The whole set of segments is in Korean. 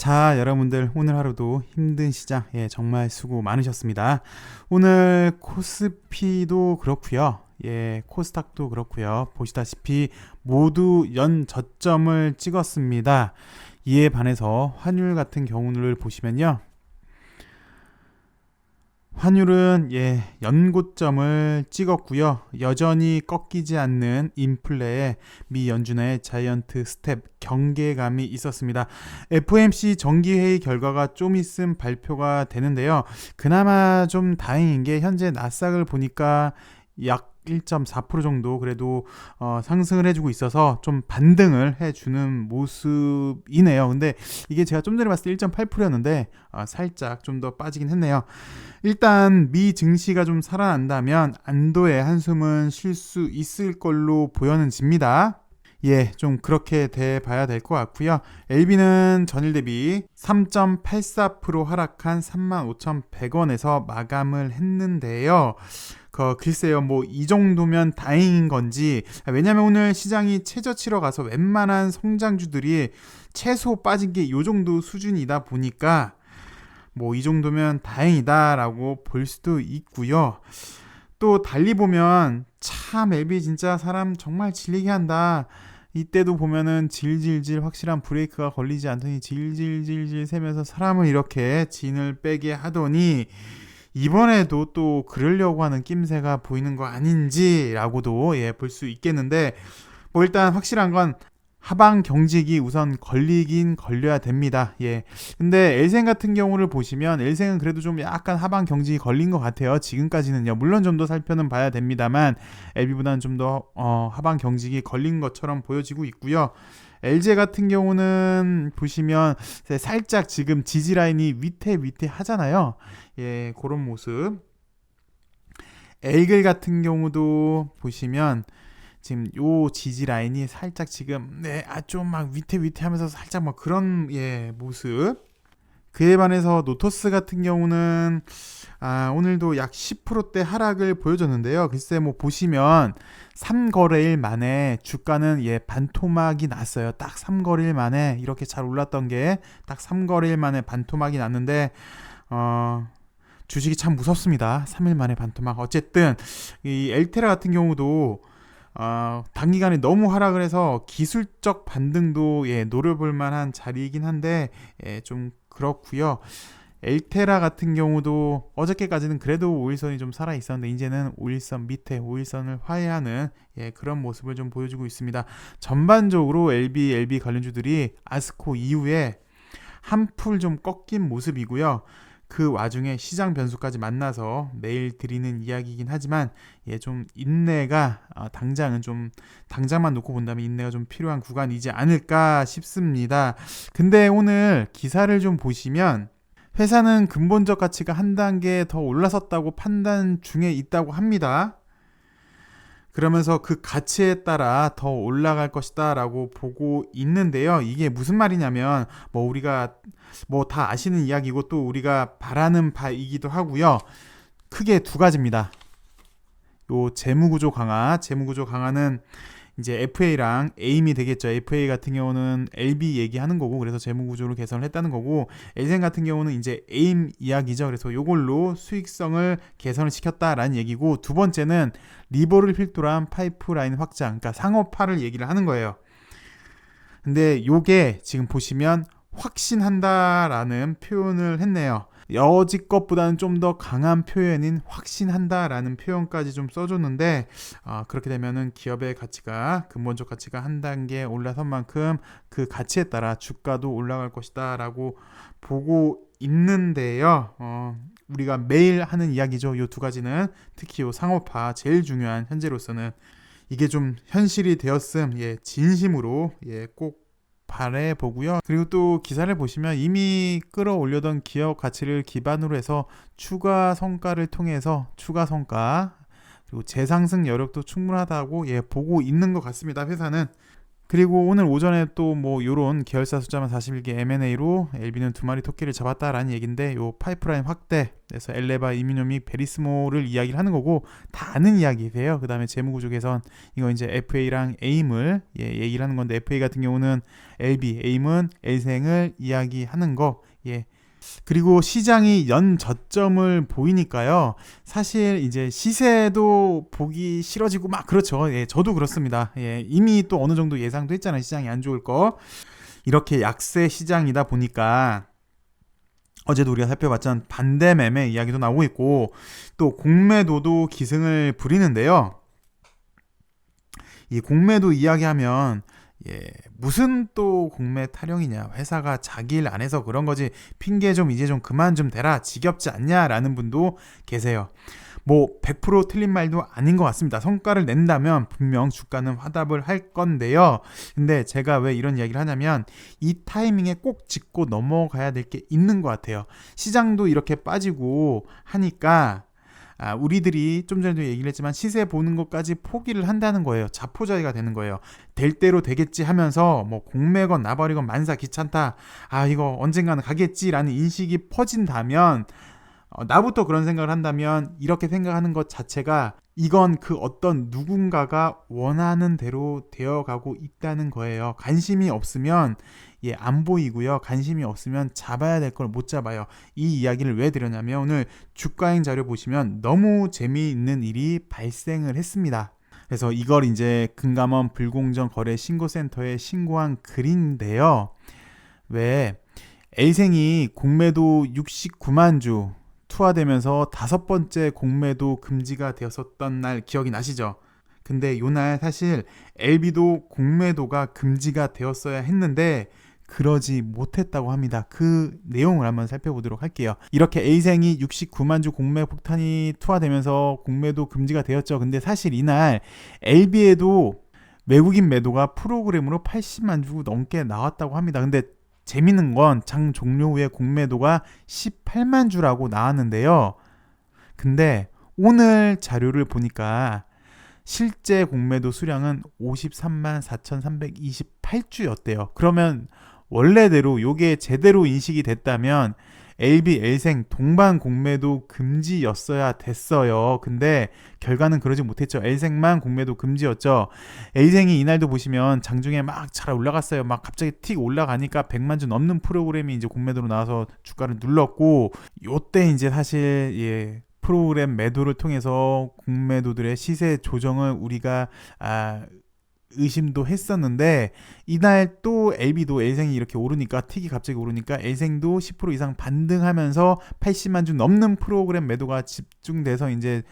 자, 여러분들 오늘 하루도 힘든 시장 정말 수고 많으셨습니다. 오늘 코스피도 그렇고요. 코스닥도 그렇고요. 보시다시피 모두 연 저점을 찍었습니다. 이에 반해서 환율 같은 경우를 보시면요. 환율은 연고점을 찍었고요. 여전히 꺾이지 않는 인플레에 미 연준의 자이언트 스텝 경계감이 있었습니다. FOMC 정기회의 결과가 좀 있음 발표가 되는데요. 그나마 좀 다행인 게 현재 나스닥을 보니까 약 1.4% 정도 그래도 상승을 해주고 있어서 좀 반등을 해주는 모습이네요. 근데 이게 제가 좀 전에 봤을 때 1.8%였는데 살짝 좀 더 빠지긴 했네요. 일단 미 증시가 좀 살아난다면 안도의 한숨은 쉴 수 있을 걸로 보여집니다. 좀 그렇게 돼 봐야 될 것 같고요. LB는 전일 대비 3.84% 하락한 35,100원에서 마감을 했는데요. 글쎄요, 뭐 이 정도면 다행인 건지, 왜냐면 오늘 시장이 최저치러 가서 웬만한 성장주들이 최소 빠진 게 이 정도 수준이다 보니까 뭐 이 정도면 다행이다라고 볼 수도 있고요. 또 달리 보면 참 LB 진짜 사람 정말 질리게 한다. 이때도 보면은 질질질 확실한 브레이크가 걸리지 않더니 질질질질 세면서 사람을 이렇게 진을 빼게 하더니 이번에도 또 그러려고 하는 낌새가 보이는 거 아닌지라고도 볼 수 있겠는데, 뭐 일단 확실한 건 하방 경직이 우선 걸리긴 걸려야 됩니다. 근데 엘생 같은 경우를 보시면 엘생은 그래도 좀 약간 하방 경직이 걸린 것 같아요. 지금까지는요. 물론 좀 더 살펴는 봐야 됩니다만 LB보다는 좀 더 하방 경직이 걸린 것처럼 보여지고 있고요. LG 같은 경우는 보시면 살짝 지금 지지 라인이 위태 하잖아요. 그런 모습. 엘글 같은 경우도 보시면 지금 요 지지 라인이 살짝 지금 좀 막 위태 하면서 살짝 막 그런 모습. 그에 반해서 노토스 같은 경우는 오늘도 약 10%대 하락을 보여줬는데요. 글쎄 뭐 보시면 3거래일 만에 주가는 반토막이 났어요. 딱 3거래일 만에 이렇게 잘 올랐던 게 딱 3거래일 만에 반토막이 났는데 주식이 참 무섭습니다. 3일 만에 반토막. 어쨌든 이 엘테라 같은 경우도 단기간에 너무 하락을 해서 기술적 반등도 노려볼 만한 자리이긴 한데 좀 그렇고요. 엘테라 같은 경우도 어저께까지는 그래도 5일선이 좀 살아 있었는데 이제는 5일선 밑에 5일선을 화해하는 그런 모습을 좀 보여주고 있습니다. 전반적으로 LB 관련주들이 아스코 이후에 한풀 좀 꺾인 모습이고요. 그 와중에 시장 변수까지 만나서 매일 드리는 이야기이긴 하지만 좀 인내가 당장만 놓고 본다면 인내가 좀 필요한 구간이지 않을까 싶습니다. 근데 오늘 기사를 좀 보시면 회사는 근본적 가치가 한 단계 더 올라섰다고 판단 중에 있다고 합니다. 그러면서 그 가치에 따라 더 올라갈 것이다 라고 보고 있는데요. 이게 무슨 말이냐면 뭐 우리가 뭐 다 아시는 이야기고 또 우리가 바라는 바이기도 하고요. 크게 두 가지입니다. 요 재무구조 강화는 이제 FA랑 에임이 되겠죠. FA 같은 경우는 LB 얘기하는 거고 그래서 재무구조를 개선을 했다는 거고, 엘센 같은 경우는 이제 에임 이야기죠. 그래서 요걸로 수익성을 개선을 시켰다라는 얘기고, 두 번째는 리버를 필두로 한 파이프라인 확장, 그러니까 상업화를 얘기를 하는 거예요. 근데 요게 지금 보시면 확신한다라는 표현을 했네요. 여지껏보다는 좀 더 강한 표현인 확신한다라는 표현까지 좀 써줬는데, 그렇게 되면은 기업의 가치가, 근본적 가치가 한 단계 올라선 만큼 그 가치에 따라 주가도 올라갈 것이다 라고 보고 있는데요. 우리가 매일 하는 이야기죠. 요 두 가지는 특히 요 상업화 제일 중요한, 현재로서는 이게 좀 현실이 되었음 진심으로 꼭 바라보고요. 그리고 또 기사를 보시면 이미 끌어올려던 기업 가치를 기반으로 해서 추가 성과를 통해서 추가 성과 그리고 재상승 여력도 충분하다고 보고 있는 것 같습니다. 회사는. 그리고 오늘 오전에 또 뭐 요런 계열사 숫자만 41개 M&A로 LB는 2마리 토끼를 잡았다라는 얘기인데, 요 파이프라인 확대, 그래서 엘레바, 이민요믹, 베리스모를 이야기를 하는 거고 다 아는 이야기세요. 그 다음에 재무구조 개선, 이거 이제 FA랑 에임을 얘기를 하는 건데, FA 같은 경우는 LB, 에임은 엘생을 이야기하는 거. 그리고 시장이 연 저점을 보이니까요. 사실 이제 시세도 보기 싫어지고 막 그렇죠. 저도 그렇습니다. 이미 또 어느 정도 예상도 했잖아요. 시장이 안 좋을 거. 이렇게 약세 시장이다 보니까 어제도 우리가 살펴봤던 반대 매매 이야기도 나오고 있고, 또 공매도도 기승을 부리는데요. 이 공매도 이야기하면 무슨 또 공매 타령이냐, 회사가 자기 일 안 해서 그런 거지, 핑계 좀 이제 좀 그만 좀 대라, 지겹지 않냐라는 분도 계세요. 뭐 100% 틀린 말도 아닌 것 같습니다. 성과를 낸다면 분명 주가는 화답을 할 건데요. 근데 제가 왜 이런 이야기를 하냐면, 이 타이밍에 꼭 짚고 넘어가야 될 게 있는 것 같아요. 시장도 이렇게 빠지고 하니까 우리들이 좀 전에도 얘기를 했지만 시세 보는 것까지 포기를 한다는 거예요. 자포자기가 되는 거예요. 될 대로 되겠지 하면서 뭐 공매건 나발이건 만사 귀찮다, 이거 언젠가는 가겠지라는 인식이 퍼진다면, 나부터 그런 생각을 한다면, 이렇게 생각하는 것 자체가 이건 그 어떤 누군가가 원하는 대로 되어가고 있다는 거예요. 관심이 없으면 안 보이고요. 관심이 없으면 잡아야 될 걸 못 잡아요. 이 이야기를 왜 드렸냐면, 오늘 주가행 자료 보시면 너무 재미있는 일이 발생을 했습니다. 그래서 이걸 이제 금감원 불공정 거래 신고센터에 신고한 글인데요. 왜 L생이 공매도 69만 주 투하되면서 5번째 공매도 금지가 되었었던 날 기억이 나시죠? 근데 요날 사실 LB도 공매도가 금지가 되었어야 했는데 그러지 못했다고 합니다. 그 내용을 한번 살펴보도록 할게요. 이렇게 A생이 69만 주 공매 폭탄이 투하되면서 공매도 금지가 되었죠. 근데 사실 이날 LB에도 외국인 매도가 프로그램으로 80만 주 넘게 나왔다고 합니다. 근데 재밌는 건 장 종료 후에 공매도가 18만 주라고 나왔는데요. 근데 오늘 자료를 보니까 실제 공매도 수량은 53만 4,328주였대요. 그러면 원래대로 요게 제대로 인식이 됐다면 LB, L생 동반 공매도 금지였어야 됐어요. 근데 결과는 그러지 못했죠. L생만 공매도 금지였죠. L생이 이날도 보시면 장중에 막 잘 올라갔어요. 막 갑자기 틱 올라가니까 100만 주 넘는 프로그램이 이제 공매도로 나와서 주가를 눌렀고, 요때 이제 사실 프로그램 매도를 통해서 공매도들의 시세 조정을 우리가 의심도 했었는데, 이날 또 LB도 L생이 이렇게 오르니까, 틱이 갑자기 오르니까 L생도 10% 이상 반등하면서 80만 주 넘는 프로그램 매도가 집중돼서 이제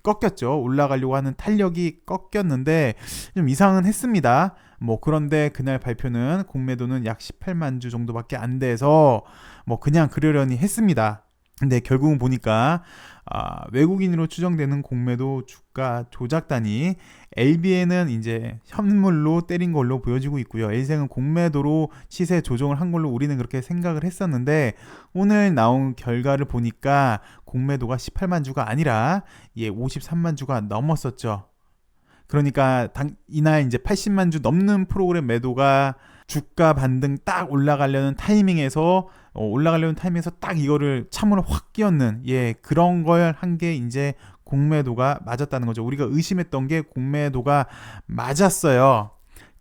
꺾였죠. 올라가려고 하는 탄력이 꺾였는데 좀 이상은 했습니다. 뭐 그런데 그날 발표는 공매도는 약 18만 주 정도밖에 안 돼서 뭐 그냥 그러려니 했습니다. 근데 결국은 보니까 외국인으로 추정되는 공매도 주가 조작단이 LB에는 이제 현물로 때린 걸로 보여지고 있고요. L생은 공매도로 시세 조정을 한 걸로 우리는 그렇게 생각을 했었는데, 오늘 나온 결과를 보니까 공매도가 18만 주가 아니라 53만 주가 넘었었죠. 그러니까 이날 이제 80만 주 넘는 프로그램 매도가 주가 반등 딱 올라가려는 타이밍에서 딱 이거를 참으로 확 끼얹는 그런 걸 한 게 이제 공매도가 맞았다는 거죠. 우리가 의심했던 게 공매도가 맞았어요.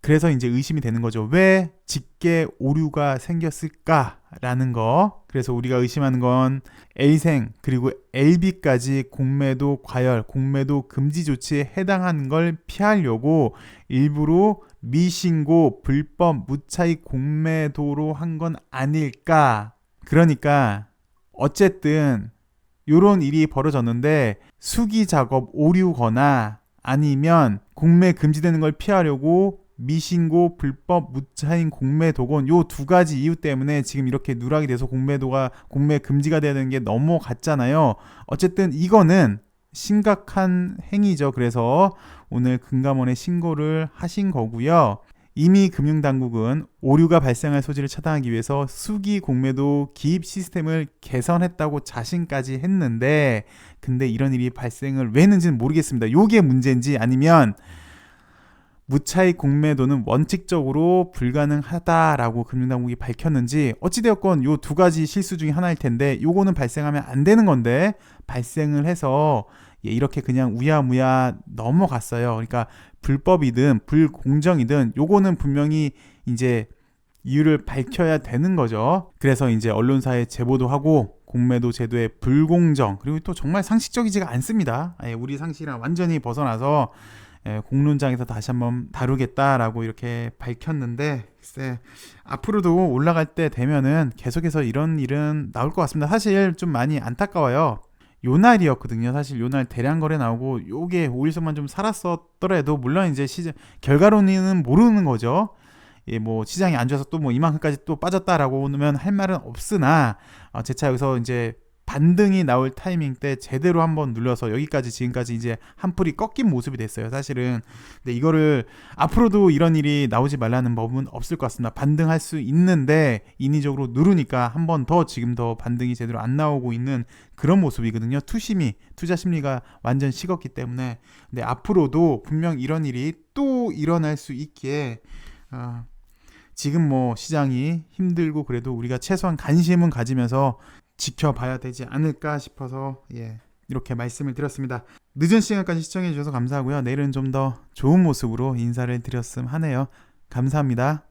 그래서 이제 의심이 되는 거죠. 왜 직계 오류가 생겼을까라는 거. 그래서 우리가 의심하는 건 L생 그리고 LB까지 공매도 과열, 공매도 금지 조치에 해당하는 걸 피하려고 일부러 미신고, 불법, 무차익 공매도로 한 건 아닐까. 그러니까 어쨌든 요런 일이 벌어졌는데, 수기 작업 오류거나 아니면 공매 금지되는 걸 피하려고 미신고, 불법, 무차익 공매도건, 요 두 가지 이유 때문에 지금 이렇게 누락이 돼서 공매 금지가 되는 게 넘어갔잖아요. 어쨌든 이거는 심각한 행위죠. 그래서 오늘 금감원에 신고를 하신 거고요. 이미 금융당국은 오류가 발생할 소지를 차단하기 위해서 수기 공매도 기입 시스템을 개선했다고 자신까지 했는데, 근데 이런 일이 발생을 왜 했는지는 모르겠습니다. 요게 문제인지 아니면 무차익 공매도는 원칙적으로 불가능하다라고 금융당국이 밝혔는지 어찌되었건 요 두 가지 실수 중에 하나일 텐데 요거는 발생하면 안 되는 건데 발생을 해서 이렇게 그냥 우야무야 넘어갔어요. 그러니까 불법이든 불공정이든 요거는 분명히 이제 이유를 밝혀야 되는 거죠. 그래서 이제 언론사에 제보도 하고 공매도 제도의 불공정 그리고 또 정말 상식적이지가 않습니다. 우리 상식이랑 완전히 벗어나서 공론장에서 다시 한번 다루겠다라고 이렇게 밝혔는데 글쎄 앞으로도 올라갈 때 되면은 계속해서 이런 일은 나올 것 같습니다. 사실 좀 많이 안타까워요. 요 날이었거든요. 사실 요 날 대량 거래 나오고 요게 5일선만 좀 살았었더라도 물론 이제 시장 결과론은 모르는 거죠. 뭐 시장이 안 좋아서 또 뭐 이만큼까지 또 빠졌다라고 하면 할 말은 없으나 재차 여기서 이제 반등이 나올 타이밍 때 제대로 한번 눌러서 여기까지 지금까지 이제 한풀이 꺾인 모습이 됐어요 사실은. 근데 이거를 앞으로도 이런 일이 나오지 말라는 법은 없을 것 같습니다. 반등할 수 있는데 인위적으로 누르니까 한 번 더 지금 더 반등이 제대로 안 나오고 있는 그런 모습이거든요. 투자 심리가 완전 식었기 때문에. 근데 앞으로도 분명 이런 일이 또 일어날 수 있기에 지금 뭐 시장이 힘들고 그래도 우리가 최소한 관심은 가지면서 지켜봐야 되지 않을까 싶어서 이렇게 말씀을 드렸습니다. 늦은 시간까지 시청해 주셔서 감사하고요. 내일은 좀 더 좋은 모습으로 인사를 드렸음 하네요. 감사합니다.